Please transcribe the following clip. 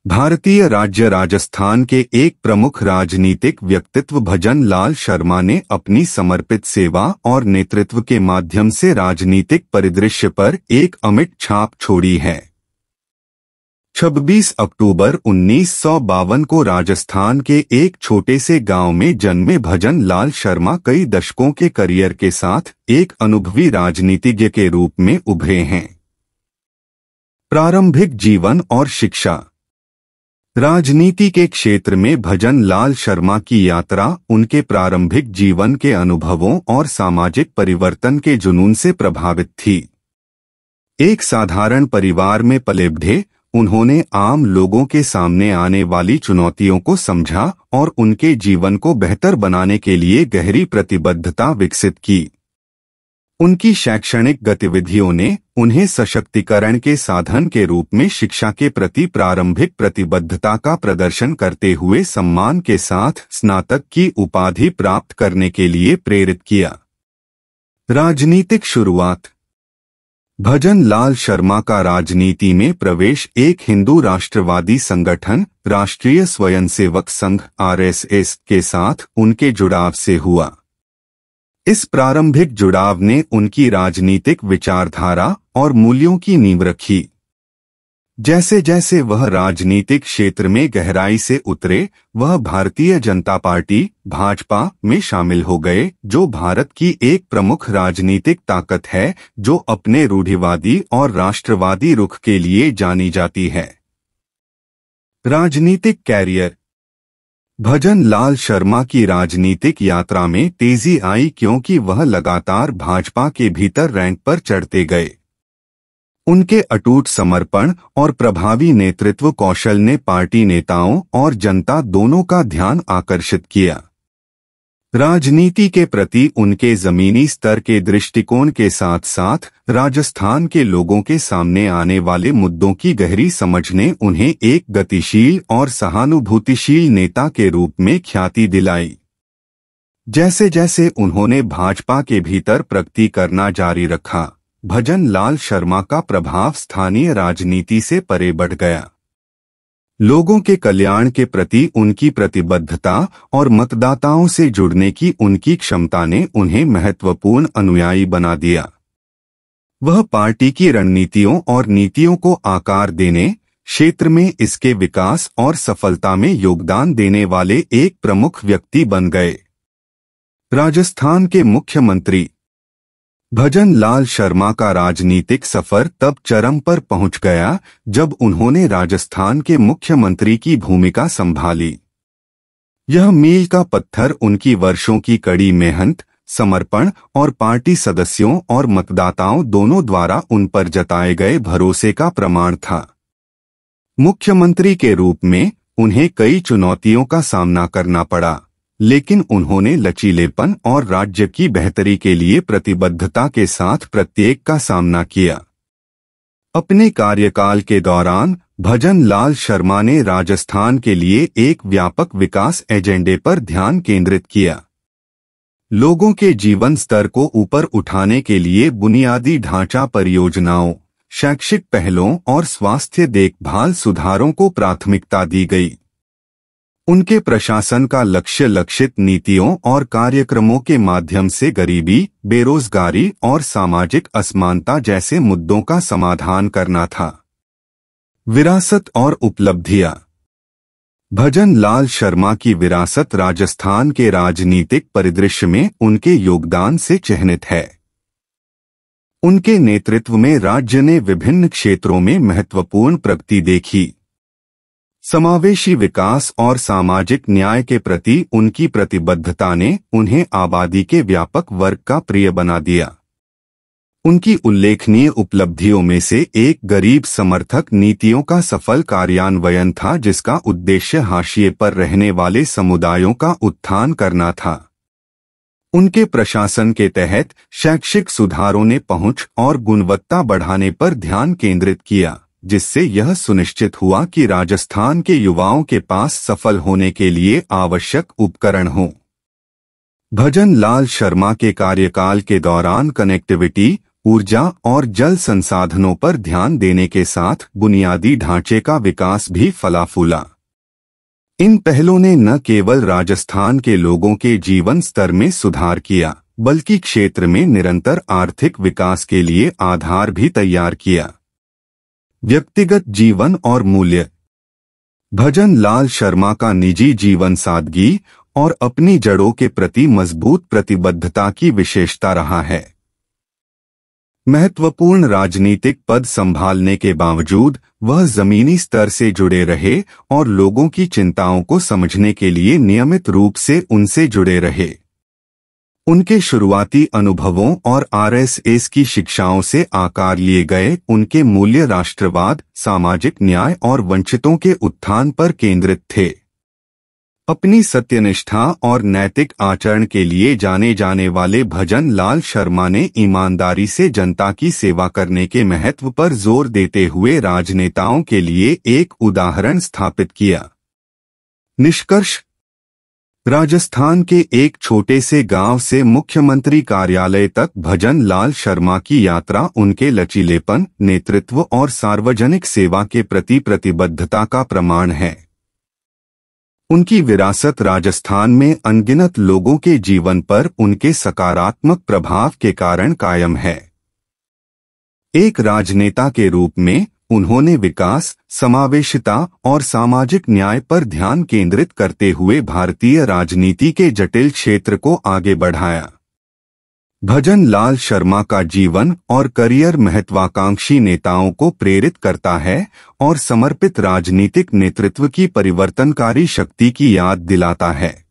भारतीय राज्य राजस्थान के एक प्रमुख राजनीतिक व्यक्तित्व भजन लाल शर्मा ने अपनी समर्पित सेवा और नेतृत्व के माध्यम से राजनीतिक परिदृश्य पर एक अमिट छाप छोड़ी है। 26 अक्टूबर 1952 को राजस्थान के एक छोटे से गांव में जन्मे भजन लाल शर्मा कई दशकों के करियर के साथ एक अनुभवी राजनीतिज्ञ के रूप में उभरे हैं। प्रारंभिक जीवन और शिक्षा। राजनीति के क्षेत्र में भजन लाल शर्मा की यात्रा उनके प्रारंभिक जीवन के अनुभवों और सामाजिक परिवर्तन के जुनून से प्रभावित थी। एक साधारण परिवार में पले बढ़े उन्होंने आम लोगों के सामने आने वाली चुनौतियों को समझा और उनके जीवन को बेहतर बनाने के लिए गहरी प्रतिबद्धता विकसित की। उनकी शैक्षणिक गतिविधियों ने उन्हें सशक्तिकरण के साधन के रूप में शिक्षा के प्रति प्रारंभिक प्रतिबद्धता का प्रदर्शन करते हुए सम्मान के साथ स्नातक की उपाधि प्राप्त करने के लिए प्रेरित किया। राजनीतिक शुरुआत। भजन लाल शर्मा का राजनीति में प्रवेश एक हिंदू राष्ट्रवादी संगठन राष्ट्रीय स्वयंसेवक संघ (आरएसएस) के साथ उनके जुड़ाव से हुआ। इस प्रारंभिक जुड़ाव ने उनकी राजनीतिक विचारधारा और मूल्यों की नींव रखी। जैसे जैसे वह राजनीतिक क्षेत्र में गहराई से उतरे, वह भारतीय जनता पार्टी (भाजपा) में शामिल हो गए, जो भारत की एक प्रमुख राजनीतिक ताकत है जो अपने रूढ़िवादी और राष्ट्रवादी रुख के लिए जानी जाती है। राजनीतिक कैरियर। भजन लाल शर्मा की राजनीतिक यात्रा में तेजी आई क्योंकि वह लगातार भाजपा के भीतर रैंक पर चढ़ते गए। उनके अटूट समर्पण और प्रभावी नेतृत्व कौशल ने पार्टी नेताओं और जनता दोनों का ध्यान आकर्षित किया। राजनीति के प्रति उनके जमीनी स्तर के दृष्टिकोण के साथ साथ राजस्थान के लोगों के सामने आने वाले मुद्दों की गहरी समझ ने उन्हें एक गतिशील और सहानुभूतिशील नेता के रूप में ख्याति दिलाई। जैसे जैसे उन्होंने भाजपा के भीतर प्रगति करना जारी रखा, भजन लाल शर्मा का प्रभाव स्थानीय राजनीति से परे बढ़ गया। लोगों के कल्याण के प्रति उनकी प्रतिबद्धता और मतदाताओं से जुड़ने की उनकी क्षमता ने उन्हें महत्वपूर्ण अनुयायी बना दिया। वह पार्टी की रणनीतियों और नीतियों को आकार देने, क्षेत्र में इसके विकास और सफलता में योगदान देने वाले एक प्रमुख व्यक्ति बन गए। राजस्थान के मुख्यमंत्री। भजन लाल शर्मा का राजनीतिक सफर तब चरम पर पहुंच गया जब उन्होंने राजस्थान के मुख्यमंत्री की भूमिका संभाली। यह मील का पत्थर उनकी वर्षों की कड़ी मेहनत, समर्पण और पार्टी सदस्यों और मतदाताओं दोनों द्वारा उन पर जताए गए भरोसे का प्रमाण था। मुख्यमंत्री के रूप में उन्हें कई चुनौतियों का सामना करना पड़ा, लेकिन उन्होंने लचीलेपन और राज्य की बेहतरी के लिए प्रतिबद्धता के साथ प्रत्येक का सामना किया। अपने कार्यकाल के दौरान भजन लाल शर्मा ने राजस्थान के लिए एक व्यापक विकास एजेंडे पर ध्यान केंद्रित किया। लोगों के जीवन स्तर को ऊपर उठाने के लिए बुनियादी ढांचा परियोजनाओं, शैक्षिक पहलों और स्वास्थ्य देखभाल सुधारों को प्राथमिकता दी गई। उनके प्रशासन का लक्ष्य लक्षित नीतियों और कार्यक्रमों के माध्यम से गरीबी, बेरोजगारी और सामाजिक असमानता जैसे मुद्दों का समाधान करना था। विरासत और उपलब्धियां। भजन लाल शर्मा की विरासत राजस्थान के राजनीतिक परिदृश्य में उनके योगदान से चिह्नित है। उनके नेतृत्व में राज्य ने विभिन्न क्षेत्रों में महत्वपूर्ण प्रगति देखी। समावेशी विकास और सामाजिक न्याय के प्रति उनकी प्रतिबद्धता ने उन्हें आबादी के व्यापक वर्ग का प्रिय बना दिया। उनकी उल्लेखनीय उपलब्धियों में से एक गरीब समर्थक नीतियों का सफल कार्यान्वयन था, जिसका उद्देश्य हाशिए पर रहने वाले समुदायों का उत्थान करना था। उनके प्रशासन के तहत शैक्षिक सुधारों ने पहुंच और गुणवत्ता बढ़ाने पर ध्यान केंद्रित किया, जिससे यह सुनिश्चित हुआ कि राजस्थान के युवाओं के पास सफल होने के लिए आवश्यक उपकरण हों। भजन लाल शर्मा के कार्यकाल के दौरान कनेक्टिविटी ऊर्जा और जल संसाधनों पर ध्यान देने के साथ बुनियादी ढांचे का विकास भी फला फूला। इन पहलों ने न केवल राजस्थान के लोगों के जीवन स्तर में सुधार किया, बल्कि क्षेत्र में निरंतर आर्थिक विकास के लिए आधार भी तैयार किया। व्यक्तिगत जीवन और मूल्य। भजन लाल शर्मा का निजी जीवन सादगी और अपनी जड़ों के प्रति मजबूत प्रतिबद्धता की विशेषता रहा है। महत्वपूर्ण राजनीतिक पद संभालने के बावजूद वह जमीनी स्तर से जुड़े रहे और लोगों की चिंताओं को समझने के लिए नियमित रूप से उनसे जुड़े रहे। उनके शुरुआती अनुभवों और आरएसएस की शिक्षाओं से आकार लिए गए उनके मूल्य राष्ट्रवाद, सामाजिक न्याय और वंचितों के उत्थान पर केंद्रित थे। अपनी सत्यनिष्ठा और नैतिक आचरण के लिए जाने जाने वाले भजन लाल शर्मा ने ईमानदारी से जनता की सेवा करने के महत्व पर जोर देते हुए राजनेताओं के लिए एक उदाहरण स्थापित किया। निष्कर्ष। राजस्थान के एक छोटे से गांव से मुख्यमंत्री कार्यालय तक भजन लाल शर्मा की यात्रा उनके लचीलेपन, नेतृत्व और सार्वजनिक सेवा के प्रति प्रतिबद्धता का प्रमाण है। उनकी विरासत राजस्थान में अनगिनत लोगों के जीवन पर उनके सकारात्मक प्रभाव के कारण कायम है। एक राजनेता के रूप में उन्होंने विकास, समावेशिता और सामाजिक न्याय पर ध्यान केंद्रित करते हुए भारतीय राजनीति के जटिल क्षेत्र को आगे बढ़ाया। भजन लाल शर्मा का जीवन और करियर महत्वाकांक्षी नेताओं को प्रेरित करता है और समर्पित राजनीतिक नेतृत्व की परिवर्तनकारी शक्ति की याद दिलाता है।